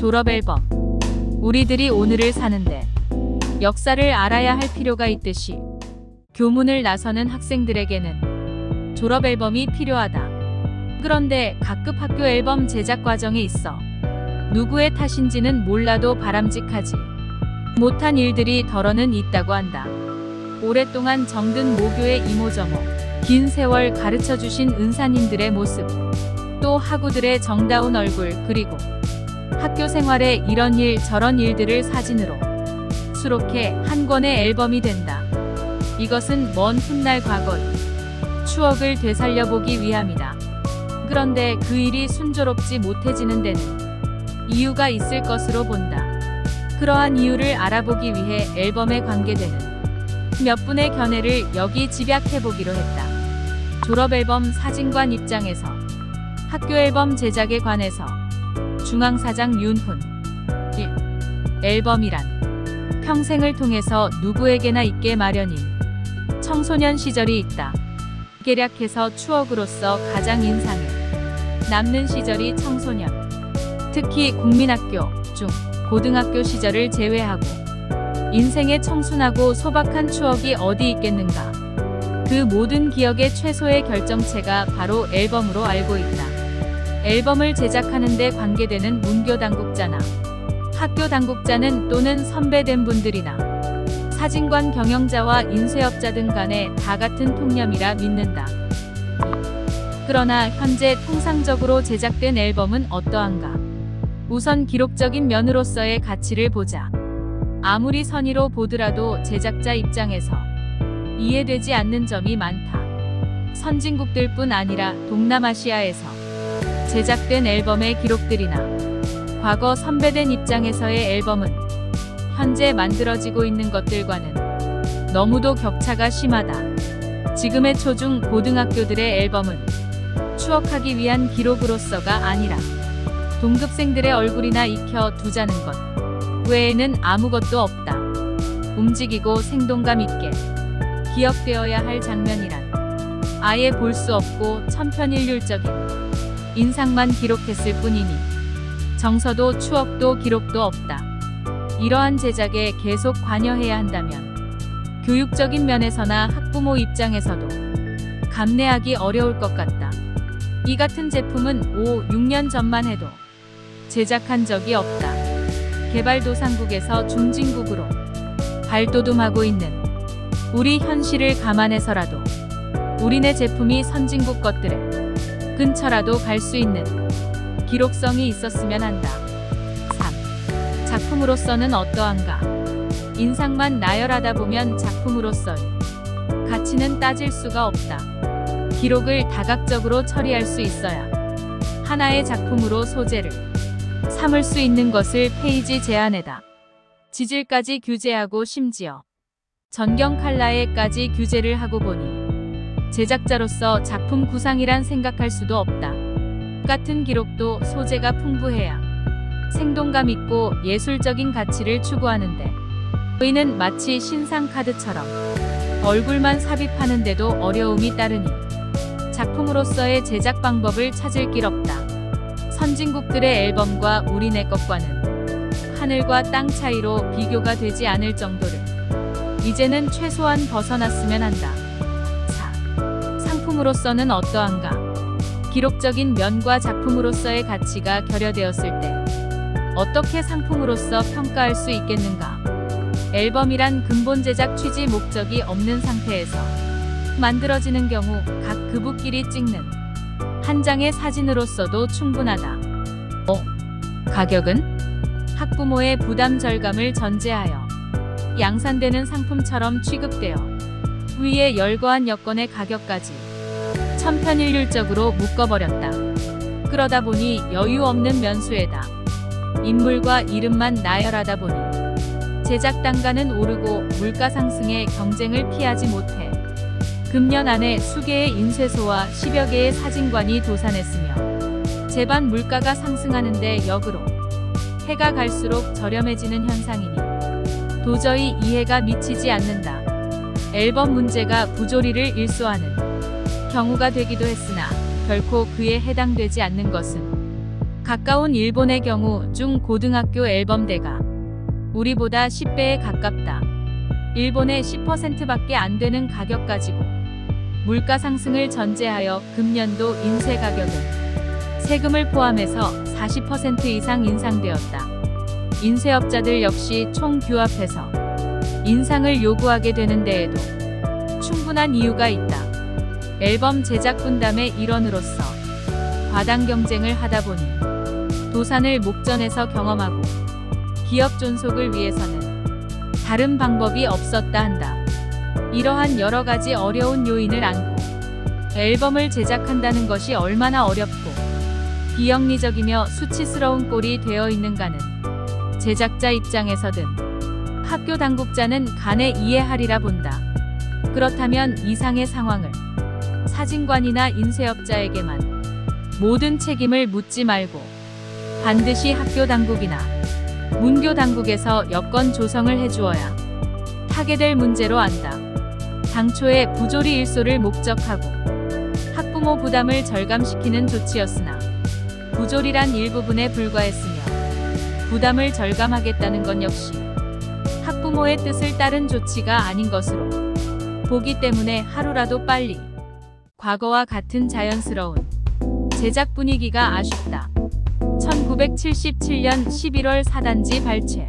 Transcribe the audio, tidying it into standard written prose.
졸업 앨범. 우리들이 오늘을 사는데 역사를 알아야 할 필요가 있듯이 교문을 나서는 학생들에게는 졸업 앨범이 필요하다. 그런데 각급 학교 앨범 제작 과정에 있어 누구의 탓인지는 몰라도 바람직하지 못한 일들이 덜어는 있다고 한다. 오랫동안 정든 모교의 이모저모, 긴 세월 가르쳐주신 은사님들의 모습, 또 학우들의 정다운 얼굴, 그리고 학교 생활에 이런 일 저런 일들을 사진으로 수록해 한 권의 앨범이 된다. 이것은 먼 훗날 과거의 추억을 되살려보기 위함이다. 그런데 그 일이 순조롭지 못해지는 데는 이유가 있을 것으로 본다. 그러한 이유를 알아보기 위해 앨범에 관계되는 몇 분의 견해를 여기 집약해보기로 했다. 졸업 앨범 사진관 입장에서 학교 앨범 제작에 관해서 중앙사장 윤훈. 1. 앨범이란 평생을 통해서 누구에게나 있게 마련인 청소년 시절이 있다. 개략해서 추억으로서 가장 인상에 남는 시절이 청소년, 특히 국민학교, 중, 고등학교 시절을 제외하고 인생의 청순하고 소박한 추억이 어디 있겠는가. 그 모든 기억의 최소의 결정체가 바로 앨범으로 알고 있다. 앨범을 제작하는 데 관계되는 문교 당국자나 학교 당국자는 또는 선배된 분들이나 사진관 경영자와 인쇄업자 등 간에 다 같은 통념이라 믿는다. 그러나 현재 통상적으로 제작된 앨범은 어떠한가? 우선 기록적인 면으로서의 가치를 보자. 아무리 선의로 보더라도 제작자 입장에서 이해되지 않는 점이 많다. 선진국들뿐 아니라 동남아시아에서 제작된 앨범의 기록들이나 과거 선배된 입장에서의 앨범은 현재 만들어지고 있는 것들과는 너무도 격차가 심하다. 지금의 초중 고등학교들의 앨범은 추억하기 위한 기록으로서가 아니라 동급생들의 얼굴이나 익혀 두자는 것 외에는 아무것도 없다. 움직이고 생동감 있게 기억되어야 할 장면이란 아예 볼 수 없고 천편일률적인 인상만 기록했을 뿐이니 정서도 추억도 기록도 없다. 이러한 제작에 계속 관여해야 한다면 교육적인 면에서나 학부모 입장에서도 감내하기 어려울 것 같다. 이 같은 제품은 5, 6년 전만 해도 제작한 적이 없다. 개발도상국에서 중진국으로 발돋움하고 있는 우리 현실을 감안해서라도 우리네 제품이 선진국 것들에 근처라도 갈 수 있는 기록성이 있었으면 한다. 3. 작품으로서는 어떠한가? 인상만 나열하다 보면 작품으로서의 가치는 따질 수가 없다. 기록을 다각적으로 처리할 수 있어야 하나의 작품으로 소재를 삼을 수 있는 것을 페이지 제한에다 지질까지 규제하고 심지어 전경 칼라에까지 규제를 하고 보니 제작자로서 작품 구상이란 생각할 수도 없다. 같은 기록도 소재가 풍부해야 생동감 있고 예술적인 가치를 추구하는데 저희는 마치 신상카드처럼 얼굴만 삽입하는데도 어려움이 따르니 작품으로서의 제작 방법을 찾을 길 없다. 선진국들의 앨범과 우리네 것과는 하늘과 땅 차이로 비교가 되지 않을 정도를 이제는 최소한 벗어났으면 한다. 4. 상품으로서는 어떠한가? 기록적인 면과 작품으로서의 가치가 결여되었을 때 어떻게 상품으로서 평가할 수 있겠는가? 앨범이란 근본 제작 취지 목적이 없는 상태에서 만들어지는 경우 각 그룹끼리 찍는 한 장의 사진으로서도 충분하다. 5. 가격은? 학부모의 부담 절감을 전제하여 양산되는 상품처럼 취급되어 위에 열거한 여건의 가격까지 천편일률적으로 묶어버렸다. 그러다 보니 여유 없는 면수에다 인물과 이름만 나열하다 보니 제작 단가는 오르고 물가 상승에 경쟁을 피하지 못해 금년 안에 수개의 인쇄소와 10여 개의 사진관이 도산했으며 제반 물가가 상승하는데 역으로 해가 갈수록 저렴해지는 현상이니 도저히 이해가 미치지 않는다. 앨범 문제가 부조리를 일소하는 경우가 되기도 했으나 결코 그에 해당되지 않는 것은 가까운 일본의 경우 중고등학교 앨범대가 우리보다 10배에 가깝다. 일본의 10%밖에 안 되는 가격 가지고 물가 상승을 전제하여 금년도 인쇄 가격은 세금을 포함해서 40% 이상 인상되었다. 인쇄업자들 역시 총규합해서 인상을 요구하게 되는 데에도 충분한 이유가 있다. 앨범 제작 분담의 일원으로서 과당 경쟁을 하다 보니 도산을 목전에서 경험하고 기업 존속을 위해서는 다른 방법이 없었다 한다. 이러한 여러 가지 어려운 요인을 안고 앨범을 제작한다는 것이 얼마나 어렵고 비영리적이며 수치스러운 꼴이 되어 있는가는 제작자 입장에서든 학교 당국자는 간에 이해하리라 본다. 그렇다면 이상의 상황을 사진관이나 인쇄업자에게만 모든 책임을 묻지 말고 반드시 학교 당국이나 문교 당국에서 여건 조성을 해주어야 타게 될 문제로 안다. 당초에 부조리 일소를 목적하고 학부모 부담을 절감시키는 조치였으나 부조리란 일부분에 불과했으며 부담을 절감하겠다는 건 역시 학부모의 뜻을 따른 조치가 아닌 것으로 보기 때문에 하루라도 빨리 과거와 같은 자연스러운 제작 분위기가 아쉽다. 1977년 11월 4단지 발췌